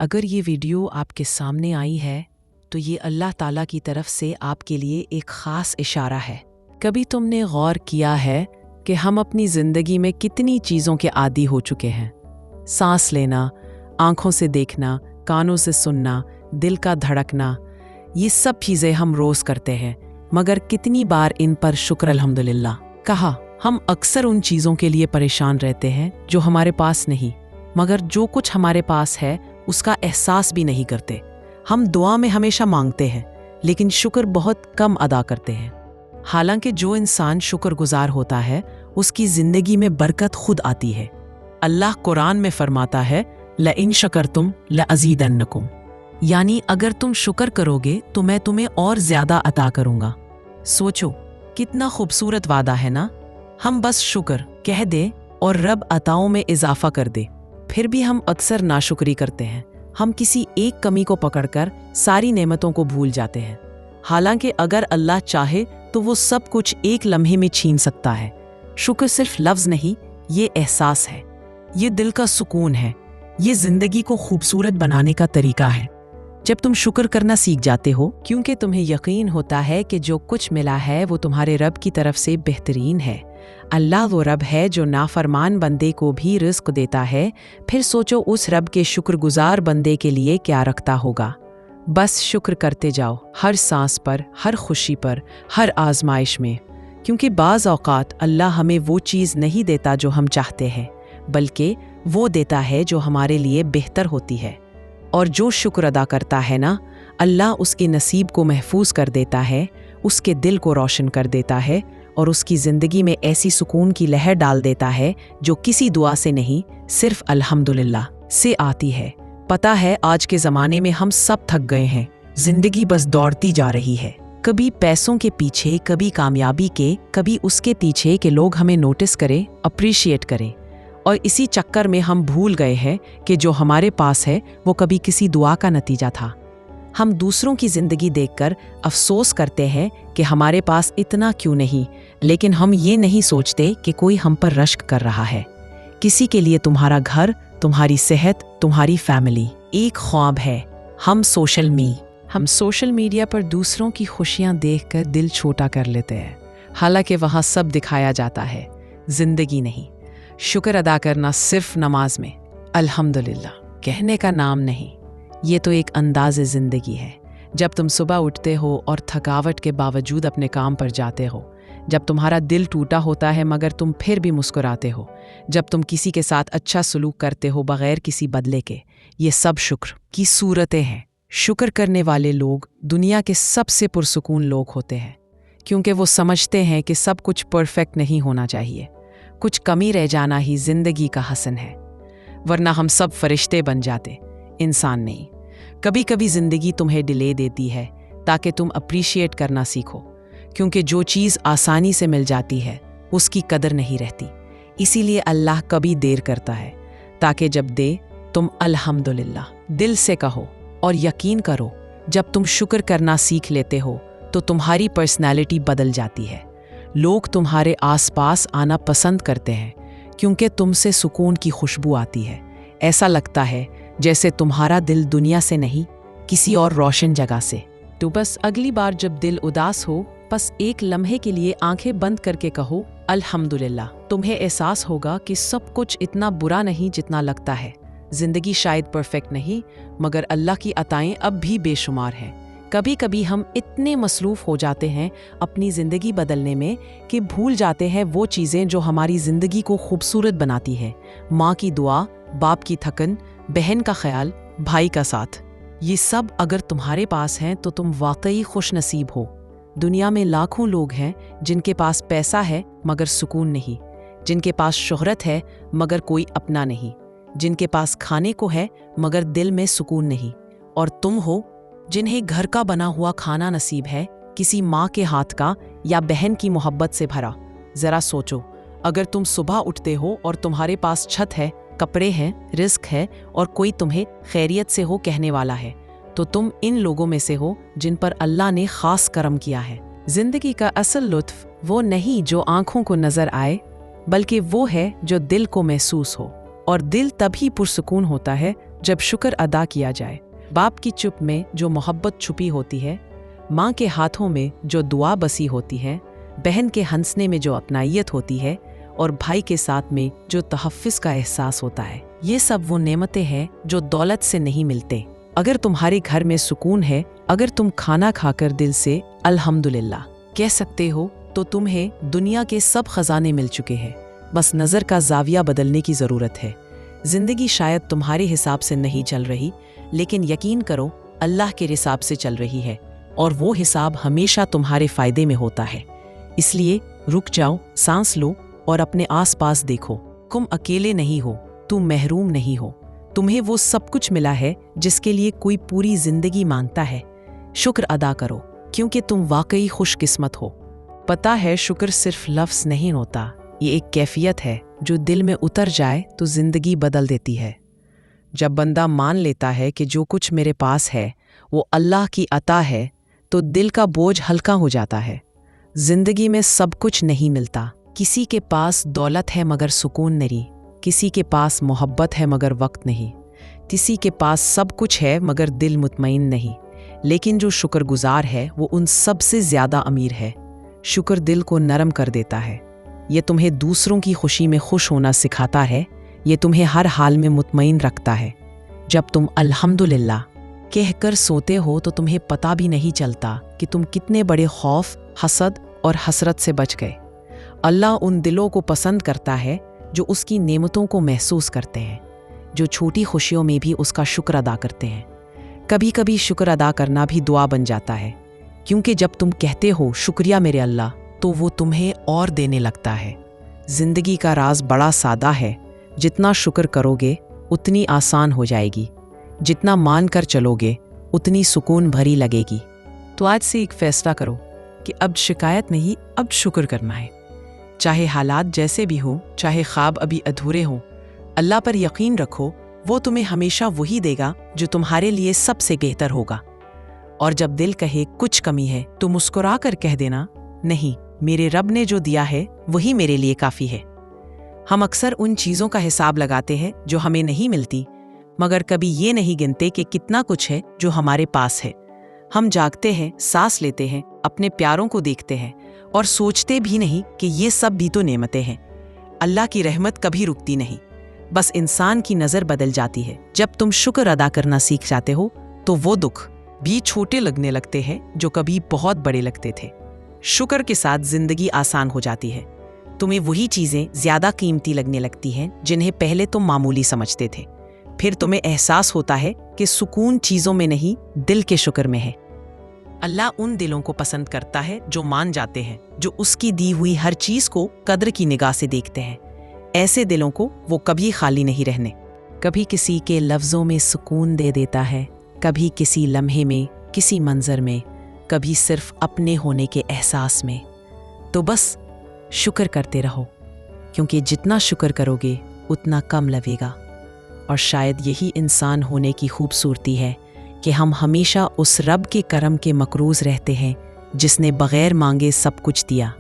अगर ये वीडियो आपके सामने आई है तो ये अल्लाह ताला की तरफ से आपके लिए एक ख़ास इशारा है। कभी तुमने गौर किया है कि हम अपनी ज़िंदगी में कितनी चीज़ों के आदी हो चुके हैं? सांस लेना, आँखों से देखना, कानों से सुनना, दिल का धड़कना, ये सब चीज़ें हम रोज़ करते हैं, मगर कितनी बार इन पर शुक्र अल्हम्दुलिल्लाह कहा? हम अक्सर उन चीज़ों के लिए परेशान रहते हैं जो हमारे पास नहीं, मगर जो कुछ हमारे पास है उसका एहसास भी नहीं करते। हम दुआ में हमेशा मांगते हैं, लेकिन शुक्र बहुत कम अदा करते हैं। हालांकि जो इंसान शुक्रगुजार होता है उसकी ज़िंदगी में बरकत खुद आती है। अल्लाह कुरान में फरमाता है, लइन शकरतुम लअज़ीदन्नकुम, यानी अगर तुम शुक्र करोगे तो मैं तुम्हें और ज़्यादा अता करूँगा। सोचो कितना खूबसूरत वादा है ना। हम बस शुक्र कह दें और रब अताओं में इजाफा कर दे। फिर भी हम अक्सर नाशुक्री करते हैं। हम किसी एक कमी को पकड़कर सारी नेमतों को भूल जाते हैं। हालांकि अगर अल्लाह चाहे तो वो सब कुछ एक लम्हे में छीन सकता है। शुक्र सिर्फ लफ्ज़ नहीं, ये एहसास है, ये दिल का सुकून है, ये ज़िंदगी को खूबसूरत बनाने का तरीका है। जब तुम शुक्र करना सीख जाते हो, क्योंकि तुम्हें यकीन होता है कि जो कुछ मिला है वो तुम्हारे रब की तरफ से बेहतरीन है। अल्लाह वो रब है जो नाफरमान बंदे को भी रिस्क देता है। फिर सोचो उस रब के शुक्रगुजार बंदे के लिए क्या रखता होगा। बस शुक्र करते जाओ, हर सांस पर, हर खुशी पर, हर आजमाइश में, क्योंकि बाज़ औक़ात अल्लाह हमें वो चीज़ नहीं देता जो हम चाहते हैं, बल्कि वो देता है जो हमारे लिए बेहतर होती है। और जो शुक्र अदा करता है ना, अल्लाह उसके नसीब को महफूज कर देता है, उसके दिल को रोशन कर देता है और उसकी ज़िंदगी में ऐसी सुकून की लहर डाल देता है जो किसी दुआ से नहीं, सिर्फ अल्हम्दुलिल्लाह से आती है। पता है आज के ज़माने में हम सब थक गए हैं, ज़िंदगी बस दौड़ती जा रही है, कभी पैसों के पीछे, कभी कामयाबी के, कभी उसके पीछे कि लोग हमें नोटिस करें, अप्रिशिएट करें। और इसी चक्कर में हम भूल गए हैं कि जो हमारे पास है वो कभी किसी दुआ का नतीजा था। हम दूसरों की ज़िंदगी देखकर अफसोस करते हैं कि हमारे पास इतना क्यों नहीं, लेकिन हम ये नहीं सोचते कि कोई हम पर रश्क कर रहा है। किसी के लिए तुम्हारा घर, तुम्हारी सेहत, तुम्हारी फैमिली एक ख्वाब है। हम सोशल मीडिया पर दूसरों की खुशियां देखकर दिल छोटा कर लेते हैं, हालांकि वहाँ सब दिखाया जाता है, ज़िंदगी नहीं। शुक्र अदा करना सिर्फ नमाज में अल्हम्दुलिल्लाह कहने का नाम नहीं, ये तो एक अंदाज़े ज़िंदगी है। जब तुम सुबह उठते हो और थकावट के बावजूद अपने काम पर जाते हो, जब तुम्हारा दिल टूटा होता है मगर तुम फिर भी मुस्कुराते हो, जब तुम किसी के साथ अच्छा सलूक करते हो बग़ैर किसी बदले के, ये सब शुक्र की सूरतें हैं। शुक्र करने वाले लोग दुनिया के सबसे पुरसुकून लोग होते हैं, क्योंकि वो समझते हैं कि सब कुछ परफेक्ट नहीं होना चाहिए, कुछ कमी रह जाना ही ज़िंदगी का हसन है, वरना हम सब फरिश्ते बन जाते, इंसान नहीं। कभी कभी ज़िंदगी तुम्हें डिले देती है ताकि तुम अप्रिशिएट करना सीखो, क्योंकि जो चीज़ आसानी से मिल जाती है उसकी कदर नहीं रहती। इसीलिए अल्लाह कभी देर करता है ताकि जब दे तुम अल्हम्दुलिल्लाह दिल से कहो। और यकीन करो, जब तुम शुक्र करना सीख लेते हो तो तुम्हारी पर्सनैलिटी बदल जाती है। लोग तुम्हारे आसपास आना पसंद करते हैं क्योंकि तुमसे सुकून की खुशबू आती है। ऐसा लगता है जैसे तुम्हारा दिल दुनिया से नहीं, किसी और रोशन जगह से। तो बस अगली बार जब दिल उदास हो, बस एक लम्हे के लिए आंखें बंद करके कहो अल्हम्दुलिल्लाह। तुम्हें एहसास होगा कि सब कुछ इतना बुरा नहीं जितना लगता है। ज़िंदगी शायद परफेक्ट नहीं, मगर अल्लाह की अताएं अब भी बेशुमार हैं। कभी कभी हम इतने मसरूफ़ हो जाते हैं अपनी ज़िंदगी बदलने में कि भूल जाते हैं वो चीज़ें जो हमारी ज़िंदगी को खूबसूरत बनाती है। माँ की दुआ, बाप की थकन, बहन का ख्याल, भाई का साथ, ये सब अगर तुम्हारे पास हैं तो तुम वाकई खुश नसीब हो। दुनिया में लाखों लोग हैं जिनके पास पैसा है मगर सुकून नहीं, जिनके पास शोहरत है मगर कोई अपना नहीं, जिनके पास खाने को है मगर दिल में सुकून नहीं। और तुम हो जिन्हें घर का बना हुआ खाना नसीब है, किसी माँ के हाथ का या बहन की मोहब्बत से भरा। ज़रा सोचो, अगर तुम सुबह उठते हो और तुम्हारे पास छत है, कपड़े हैं, रिस्क है और कोई तुम्हें खैरियत से हो कहने वाला है, तो तुम इन लोगों में से हो जिन पर अल्लाह ने ख़ास करम किया है। ज़िंदगी का असल लुत्फ़ वो नहीं जो आँखों को नज़र आए, बल्कि वो है जो दिल को महसूस हो। और दिल तभी पुरसुकून होता है जब शुक्र अदा किया जाए। बाप की चुप में जो मोहब्बत छुपी होती है, माँ के हाथों में जो दुआ बसी होती है, बहन के हंसने में जो अपनाइयत होती है और भाई के साथ में जो तहफ़्फ़ुज़ का एहसास होता है, ये सब वो नेमतें हैं जो दौलत से नहीं मिलते। अगर तुम्हारे घर में सुकून है, अगर तुम खाना खाकर दिल से अल्हम्दुलिल्लाह कह सकते हो, तो तुम्हें दुनिया के सब खजाने मिल चुके हैं। बस नज़र का ज़ाविया बदलने की ज़रूरत है। ज़िंदगी शायद तुम्हारे हिसाब से नहीं चल रही, लेकिन यकीन करो अल्लाह के हिसाब से चल रही है, और वो हिसाब हमेशा तुम्हारे फ़ायदे में होता है। इसलिए रुक जाओ, सांस लो और अपने आसपास देखो। तुम अकेले नहीं हो, तुम महरूम नहीं हो। तुम्हें वो सब कुछ मिला है जिसके लिए कोई पूरी ज़िंदगी मांगता है। शुक्र अदा करो, क्योंकि तुम वाकई खुशकिस्मत हो। पता है, शुक्र सिर्फ लफ्ज़ नहीं होता, ये एक कैफियत है जो दिल में उतर जाए तो ज़िंदगी बदल देती है। जब बंदा मान लेता है कि जो कुछ मेरे पास है वो अल्लाह की अता है, तो दिल का बोझ हल्का हो जाता है। ज़िंदगी में सब कुछ नहीं मिलता। किसी के पास दौलत है मगर सुकून नहीं, किसी के पास मोहब्बत है मगर वक्त नहीं, किसी के पास सब कुछ है मगर दिल मुतमईन नहीं। लेकिन जो शुक्रगुजार है वो उन सब से ज़्यादा अमीर है। शुक्र दिल को नरम कर देता है। ये तुम्हें दूसरों की खुशी में खुश होना सिखाता है। ये तुम्हें हर हाल में मुतमईन रखता है। जब तुम अल्हम्दुलिल्लाह कहकर सोते हो तो तुम्हें पता भी नहीं चलता कि तुम कितने बड़े खौफ, हसद और हसरत से बच गए। अल्लाह उन दिलों को पसंद करता है जो उसकी नेमतों को महसूस करते हैं, जो छोटी खुशियों में भी उसका शुक्र अदा करते हैं। कभी कभी शुक्र अदा करना भी दुआ बन जाता है, क्योंकि जब तुम कहते हो शुक्रिया मेरे अल्लाह, तो वो तुम्हें और देने लगता है। ज़िंदगी का राज बड़ा सादा है। जितना शुक्र करोगे उतनी आसान हो जाएगी, जितना मान कर चलोगे उतनी सुकून भरी लगेगी। तो आज से एक फैसला करो कि अब शिकायत नहीं, अब शुक्र करना है। चाहे हालात जैसे भी हों, चाहे ख्वाब अभी अधूरे हों, अल्लाह पर यकीन रखो, वो तुम्हें हमेशा वही देगा जो तुम्हारे लिए सबसे बेहतर होगा। और जब दिल कहे कुछ कमी है तो मुस्कुरा कर कह देना, नहीं, मेरे रब ने जो दिया है वही मेरे लिए काफ़ी है। हम अक्सर उन चीज़ों का हिसाब लगाते हैं जो हमें नहीं मिलती, मगर कभी ये नहीं गिनते कि कितना कुछ है जो हमारे पास है। हम जागते हैं, सांस लेते हैं, अपने प्यारों को देखते हैं और सोचते भी नहीं कि ये सब भी तो नेमतें हैं। अल्लाह की रहमत कभी रुकती नहीं, बस इंसान की नज़र बदल जाती है। जब तुम शुक्र अदा करना सीख जाते हो तो वो दुख भी छोटे लगने लगते हैं जो कभी बहुत बड़े लगते थे। शुक्र के साथ ज़िंदगी आसान हो जाती है। तुम्हें वही चीज़ें ज़्यादा कीमती लगने लगती हैं जिन्हें पहले तुम मामूली समझते थे। फिर तुम्हें एहसास होता है कि सुकून चीज़ों में नहीं, दिल के शुक्र में है। अल्लाह उन दिलों को पसंद करता है जो मान जाते हैं, जो उसकी दी हुई हर चीज़ को कद्र की निगाह से देखते हैं। ऐसे दिलों को वो कभी खाली नहीं रहने। कभी किसी के लफ्ज़ों में सुकून दे देता है, कभी किसी लम्हे में, किसी मंजर में, कभी सिर्फ अपने होने के एहसास में। तो बस शुक्र करते रहो, क्योंकि जितना शुक्र करोगे उतना कम लगेगा। और शायद यही इंसान होने की खूबसूरती है कि हम हमेशा उस रब के करम के मकरूज़ रहते हैं जिसने बग़ैर मांगे सब कुछ दिया।